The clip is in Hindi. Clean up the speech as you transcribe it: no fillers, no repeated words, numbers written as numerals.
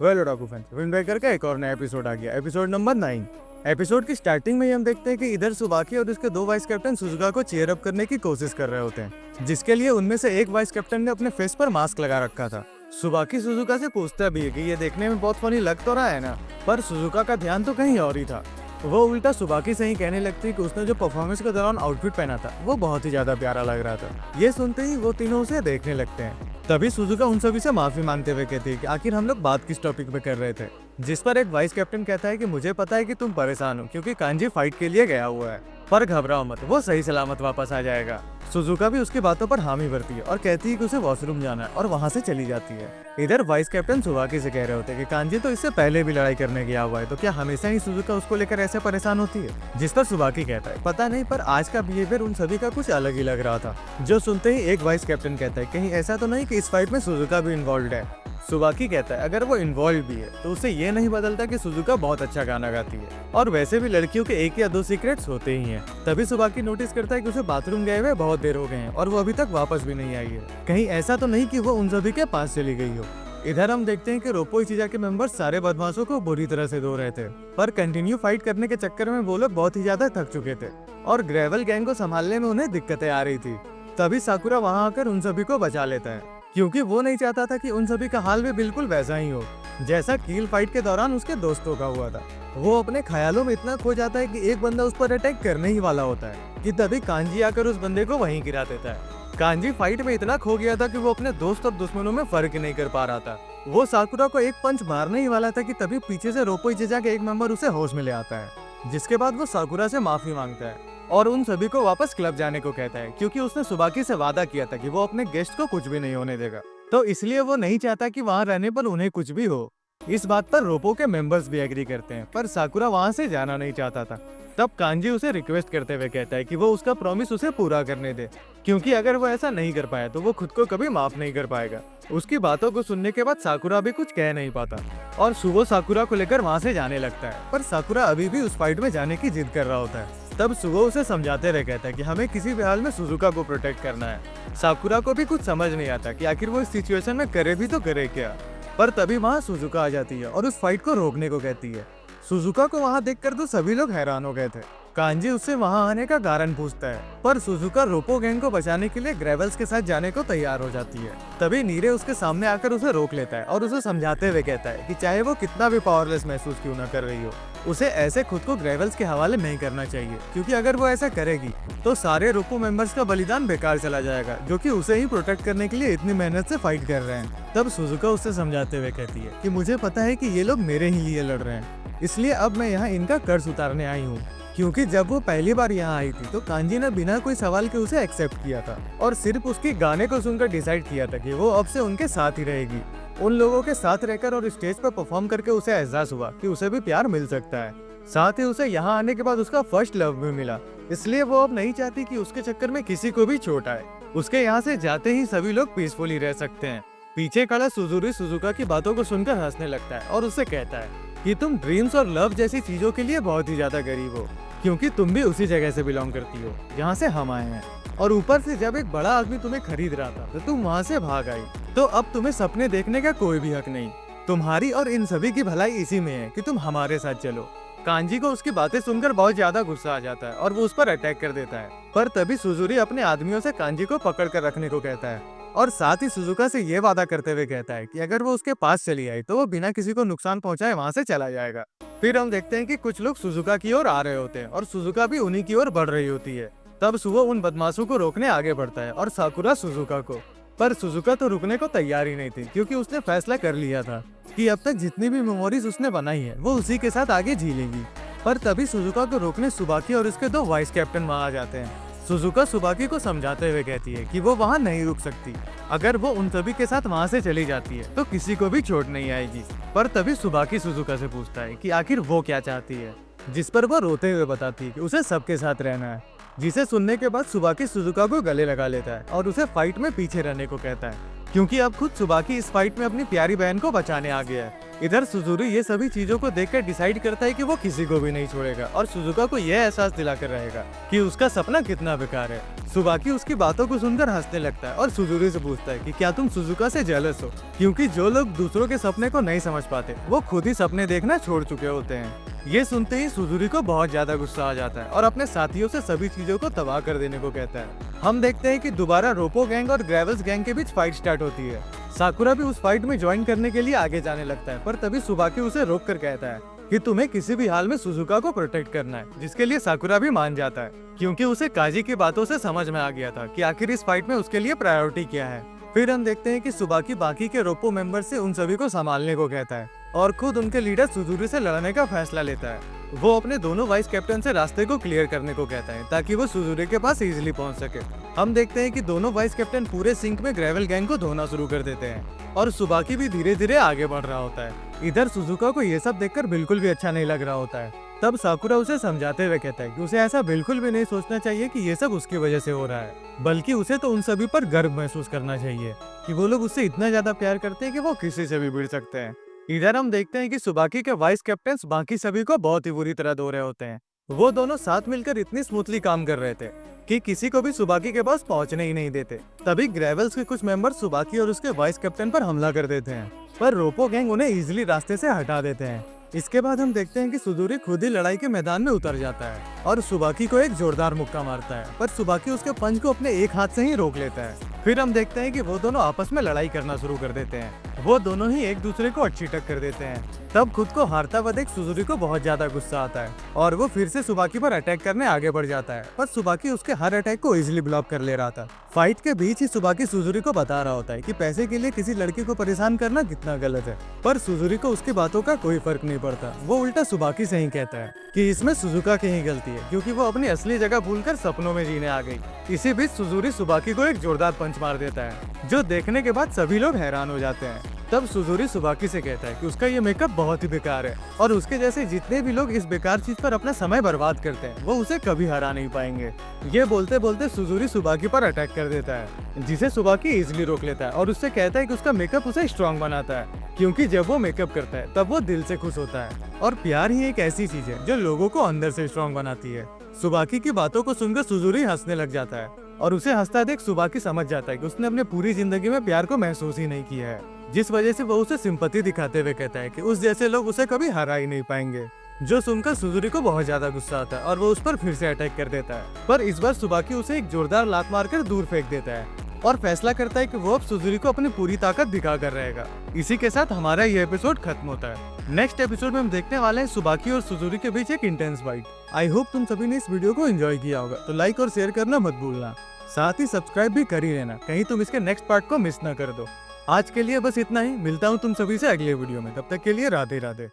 वेल ओडाकू फैंस, विंड ब्रेकर का एक और नया एपिसोड आ गया, एपिसोड नंबर 9। एपिसोड की स्टार्टिंग में ही हम देखते हैं कि इधर सुबाकी और उसके दो वाइस कैप्टन सुजुका को चीयर अप करने की कोशिश कर रहे होते हैं, जिसके लिए उनमें से एक वाइस कैप्टन ने अपने फेस पर मास्क लगा रखा था। सुबाकी सुजुका से पूछता भी है कि ये देखने में बहुत फनी लग तो रहा है ना, पर सुजुका का ध्यान तो कहीं और ही था। वो उल्टा सुबाकी से ही कहने लगती कि उसने जो परफॉर्मेंस के दौरान आउटफिट पहना था वो बहुत ही ज्यादा प्यारा लग रहा था। ये सुनते ही वो तीनों उसे देखने लगते हैं। तभी सुजुका उन सभी से माफी मांगते हुए कहती है कि आखिर हम लोग बात किस टॉपिक पे कर रहे थे, जिस पर एक वाइस कैप्टन कहता है कि मुझे पता है कि तुम परेशान हो क्योंकि कांजी फाइट के लिए गया हुआ है, पर घबराओ मत, वो सही सलामत वापस आ जाएगा। सुजुका भी उसकी बातों पर हामी भरती है और कहती है कि उसे वॉशरूम जाना है और वहां से चली जाती है। इधर वाइस कैप्टन सुबाकी से कह रहे होते हैं कि कांजी तो इससे पहले भी लड़ाई करने गया हुआ है, तो क्या हमेशा ही सुजुका उसको लेकर ऐसे परेशान होती है? जिस पर सुबाकी कहता है पता नहीं, पर आज का बिहेवियर उन सभी का कुछ अलग ही लग रहा था। जो सुनते ही एक वाइस कैप्टन कहता है कहीं ऐसा तो नहीं कि इस फाइट में सुजुका भी इन्वॉल्व है। सुबाकी कहता है अगर वो इन्वॉल्व भी है तो उसे ये नहीं बदलता कि सुजुका बहुत अच्छा गाना गाती है, और वैसे भी लड़कियों के एक या दो सीक्रेट्स होते ही हैं। तभी सुबाकी नोटिस करता है कि उसे बाथरूम गए हुए बहुत देर हो गए हैं और वो अभी तक वापस भी नहीं आई है। कहीं ऐसा तो नहीं कि वो उन सभी के पास चली गई हो। इधर हम देखते हैं कि रोपो इचिजा के मेंबर्स सारे बदमाशों को बुरी तरह से धो रहे थे, पर कंटिन्यू फाइट करने के चक्कर में वो लोग बहुत ही ज्यादा थक चुके थे और ग्रेवल गैंग को संभालने में उन्हें दिक्कतें आ रही थी। तभी साकुरा वहां आकर उन सभी को बचा लेता है, क्योंकि वो नहीं चाहता था कि उन सभी का हाल भी बिल्कुल वैसा ही हो जैसा कील फाइट के दौरान उसके दोस्तों का हुआ था। वो अपने ख्यालों में इतना खो जाता है कि एक बंदा उस पर अटैक करने ही वाला होता है कि तभी कांजी आकर उस बंदे को वहीं गिरा देता है। कांजी फाइट में इतना खो गया था कि वो अपने दोस्त और दुश्मनों में फर्क नहीं कर पा रहा था। वो साकुरा को एक पंच मारने ही वाला था कि तभी पीछे से रोपो इचिजा के एक मेंबर उसे होश में ले आता है, जिसके बाद वो साकुरा से माफी मांगता है और उन सभी को वापस क्लब जाने को कहता है, क्योंकि उसने सुबाकी से वादा किया था कि वो अपने गेस्ट को कुछ भी नहीं होने देगा, तो इसलिए वो नहीं चाहता कि वहाँ रहने पर उन्हें कुछ भी हो। इस बात पर रोपो के मेंबर्स भी एग्री करते हैं, पर साकुरा वहाँ से जाना नहीं चाहता था। तब कांजी उसे रिक्वेस्ट करते हुए कहता है कि वो उसका प्रॉमिस उसे पूरा करने दे, क्योंकि अगर वो ऐसा नहीं कर पाया तो वो खुद को कभी माफ नहीं कर पाएगा। उसकी बातों को सुनने के बाद साकुरा भी कुछ कह नहीं पाता और सुबो साकुरा को लेकर वहाँ से जाने लगता है, पर साकुरा अभी भी उस फाइट में जाने की जिद कर रहा होता है। तब सुगो उसे समझाते रह कहता है कि हमें किसी भी हाल में सुजुका को प्रोटेक्ट करना है। साकुरा को भी कुछ समझ नहीं आता कि आखिर वो इस सिचुएशन में करे भी तो करे क्या, पर तभी वहाँ सुजुका आ जाती है और उस फाइट को रोकने को कहती है। सुजुका को वहाँ देखकर तो सभी लोग हैरान हो गए थे। कांजी उससे वहाँ आने का कारण पूछता है, पर सुजुका रोपो गैंग को बचाने के लिए ग्रेवल्स के साथ जाने को तैयार हो जाती है। तभी नीरे उसके सामने आकर उसे रोक लेता है और उसे समझाते हुए कहता है कि चाहे वो कितना भी पावरलेस महसूस क्यों न कर रही हो, उसे ऐसे खुद को ग्रेवल्स के हवाले नहीं करना चाहिए, क्योंकि अगर वो ऐसा करेगी तो सारे रोपो मेंबर्स का बलिदान बेकार चला जाएगा, जो कि उसे ही प्रोटेक्ट करने के लिए इतनी मेहनत से फाइट कर रहे हैं। तब सुजुका उससे समझाते हुए कहती है कि मुझे पता है कि ये लोग मेरे ही लिए लड़ रहे हैं, इसलिए अब मैं यहाँ इनका कर्ज उतारने आई हूँ, क्योंकि जब वो पहली बार यहाँ आई थी तो कांजी ने बिना कोई सवाल के उसे एक्सेप्ट किया था और सिर्फ उसकी गाने को सुनकर डिसाइड किया था कि वो अब से उनके साथ ही रहेगी। उन लोगों के साथ रहकर और स्टेज पर परफॉर्म करके उसे एहसास हुआ कि उसे भी प्यार मिल सकता है। साथ ही उसे यहाँ आने के बाद उसका फर्स्ट लव भी मिला, इसलिए वो अब नहीं चाहती कि उसके चक्कर में किसी को भी चोट आए। उसके यहाँ से जाते ही सभी लोग पीसफुली रह सकते हैं। पीछे खड़ा सुजुरी सुजुका की बातों को सुनकर हंसने लगता है और उससे कहता है कि तुम ड्रीम्स और लव जैसी चीजों के लिए बहुत ही ज्यादा गरीब हो, क्योंकि तुम भी उसी जगह से बिलोंग करती हो जहाँ से हम आए हैं, और ऊपर से जब एक बड़ा आदमी तुम्हें खरीद रहा था तो तुम वहाँ से भाग आई, तो अब तुम्हें सपने देखने का कोई भी हक नहीं। तुम्हारी और इन सभी की भलाई इसी में है कि तुम हमारे साथ चलो। कांजी को उसकी बातें सुनकर बहुत ज्यादा गुस्सा आ जाता है और वो उस पर अटैक कर देता है, पर तभी सुजुरी अपने आदमियों से कांजी को पकड़ कर रखने को कहता है और साथ ही सुजुका से ये वादा करते हुए कहता है कि अगर वो उसके पास चली आई तो वो बिना किसी को नुकसान पहुंचाए वहाँ से चला जाएगा। फिर हम देखते हैं कि कुछ लोग सुजुका की ओर आ रहे होते हैं और सुजुका भी उन्हीं की ओर बढ़ रही होती है। तब सुबह उन बदमाशों को रोकने आगे बढ़ता है और साकुरा सुजुका को, पर सुजुका तो रुकने को तैयार ही नहीं थी, क्योंकि उसने फैसला कर लिया था कि अब तक जितनी भी मेमोरीज उसने बनाई है वो उसी के साथ आगे झीलेगी। पर तभी सुजुका को रोकने सुबाकी और उसके दो वाइस कैप्टन वहाँ आ जाते हैं। सुजुका सुबाकी को समझाते हुए कहती है कि वो वहाँ नहीं रुक सकती, अगर वो उन सभी के साथ वहाँ से चली जाती है तो किसी को भी चोट नहीं आएगी। पर तभी सुबाकी सुजुका से पूछता है कि आखिर वो क्या चाहती है, जिस पर वो रोते हुए बताती है कि उसे सबके साथ रहना है, जिसे सुनने के बाद सुबाकी सुजुका को गले लगा लेता है और उसे फाइट में पीछे रहने को कहता है, क्योंकि अब खुद सुबाकी इस फाइट में अपनी प्यारी बहन को बचाने आ गया है। इधर सुजुकी ये सभी चीजों को देखकर डिसाइड करता है कि वो किसी को भी नहीं छोड़ेगा और सुजुका को यह एहसास दिलाकर रहेगा कि उसका सपना कितना बेकार है। सुबाकी उसकी बातों को सुनकर हंसने लगता है और सुजुकी से पूछता है कि क्या तुम सुजुका से जेलस हो, क्योंकि जो लोग दूसरों के सपने को नहीं समझ पाते वो खुद ही सपने देखना छोड़ चुके होते हैं। ये सुनते ही सुजुकी को बहुत ज्यादा गुस्सा आ जाता है और अपने साथियों से सभी चीजों को तबाह कर देने को कहता है। हम देखते हैं कि दोबारा रोपो गैंग और ग्रेवल्स गैंग के बीच फाइट स्टार्ट होती है। साकुरा भी उस फाइट में ज्वाइन करने के लिए आगे जाने लगता है, पर तभी सुबाकी उसे रोक कर कहता है कि तुम्हें किसी भी हाल में सुजुका को प्रोटेक्ट करना है, जिसके लिए साकुरा भी मान जाता है, क्योंकि उसे काजी की बातों से समझ में आ गया था कि आखिर इस फाइट में उसके लिए प्रायोरिटी क्या है। फिर हम देखते हैं कि सुबाकी बाकी के रोपो मेंबर से उन सभी को संभालने को कहता है और खुद उनके लीडर सुजुकी से लड़ने का फैसला लेता है। वो अपने दोनों वाइस कैप्टन से रास्ते को क्लियर करने को कहता है ताकि वो सुजुकी के पास इजीली पहुंच सके। हम देखते हैं कि दोनों वाइस कैप्टन पूरे सिंक में ग्रेवल गैंग को धोना शुरू कर देते हैं और सुबाकी भी धीरे धीरे आगे बढ़ रहा होता है। इधर सुजुका को ये सब देखकर बिल्कुल भी अच्छा नहीं लग रहा होता है। तब साकुरा उसे समझाते हुए कहता है कि उसे ऐसा बिल्कुल भी नहीं सोचना चाहिए कि ये सब उसकी वजह से हो रहा है, बल्कि उसे तो उन सभी पर गर्व महसूस करना चाहिए कि वो लोग उससे इतना ज्यादा प्यार करते हैं कि वो किसी से भी भिड़ सकते हैं। इधर हम देखते हैं कि सुबाकी के वाइस कैप्टन बाकी सभी को बहुत ही बुरी तरह धो रहे होते हैं। वो दोनों साथ मिलकर इतनी स्मूथली काम कर रहे थे कि किसी को भी सुबाकी के पास पहुंचने ही नहीं देते। तभी ग्रेवल्स के कुछ मेंबर सुबाकी और उसके वाइस कैप्टन पर हमला कर देते हैं, पर रोपो गैंग उन्हें इजीली रास्ते से हटा देते हैं। इसके बाद हम देखते हैं कि सुजुकी खुद ही लड़ाई के मैदान में उतर जाता है और सुबाकी को एक जोरदार मुक्का मारता है, पर सुबाकी उसके पंच को अपने एक हाथ से ही रोक लेता है। फिर हम देखते हैं कि वो दोनों आपस में लड़ाई करना शुरू कर देते हैं। वो दोनों ही एक दूसरे को अच्छी टक्कर देते हैं। तब खुद को हारता हुआ देख सुजुकी को बहुत ज्यादा गुस्सा आता है और वो फिर से सुबाकी पर अटैक करने आगे बढ़ जाता है, पर सुबाकी उसके हर अटैक को इजीली ब्लॉक कर ले रहा था। फाइट के बीच ही सुबाकी सुजुकी को बता रहा होता है कि पैसे के लिए किसी लड़की को परेशान करना कितना गलत है, पर सुजुकी को उसकी बातों का कोई फर्क नहीं पड़ता। वो उल्टा सुबाकी से ही कहता है कि इसमें सुजुका की ही गलती है, क्योंकि वो अपनी असली जगह भूलकर सपनों में जीने आ गई। इसी बीच सुजुकी सुबाकी को एक जोरदार पंच मार देता है, जो देखने के बाद सभी लोग हैरान हो जाते हैं। तब सुजुकी सुबाकी से कहता है कि उसका ये मेकअप बहुत ही बेकार है और उसके जैसे जितने भी लोग इस बेकार चीज पर अपना समय बर्बाद करते हैं वो उसे कभी हरा नहीं पाएंगे। ये बोलते बोलते सुजुकी सुबाकी पर अटैक कर देता है, जिसे सुबाकी इजीली रोक लेता है और उससे कहता है कि उसका मेकअप उसे स्ट्रॉन्ग बनाता है, क्योंकि जब वो मेकअप करता है तब वो दिल से खुश होता है और प्यार ही एक ऐसी चीज है जो लोगों को अंदर से स्ट्रॉन्ग बनाती है। सुबाकी की बातों को सुनकर सुजुकी हंसने लग जाता है और उसे हंसता देख सुबाकी समझ जाता है कि उसने अपने पूरी जिंदगी में प्यार को महसूस ही नहीं किया है, जिस वजह से वो उसे सिंपैथी दिखाते हुए कहता है कि उस जैसे लोग उसे कभी हरा ही नहीं पाएंगे। जो सुनकर सुजुकी को बहुत ज्यादा गुस्सा आता है और वो उस पर फिर से अटैक कर देता है, पर इस बार सुबाकी उसे एक जोरदार लात मारकर दूर फेंक देता है और फैसला करता है कि वो अब सुजुकी को अपनी पूरी ताकत दिखा कर रहेगा। इसी के साथ हमारा ये एपिसोड खत्म होता है। नेक्स्ट एपिसोड में हम देखने वाले हैं सुबाकी और सुजुकी के बीच एक इंटेंस फाइट। आई होप तुम सभी ने इस वीडियो को एंजॉय किया होगा, तो लाइक और शेयर करना मत भूलना, साथ ही सब्सक्राइब भी कर ही लेना, कहीं तुम इसके नेक्स्ट पार्ट को मिस ना कर दो। आज के लिए बस इतना ही, मिलता हूँ तुम सभी से अगले वीडियो में, तब तक के लिए राधे राधे।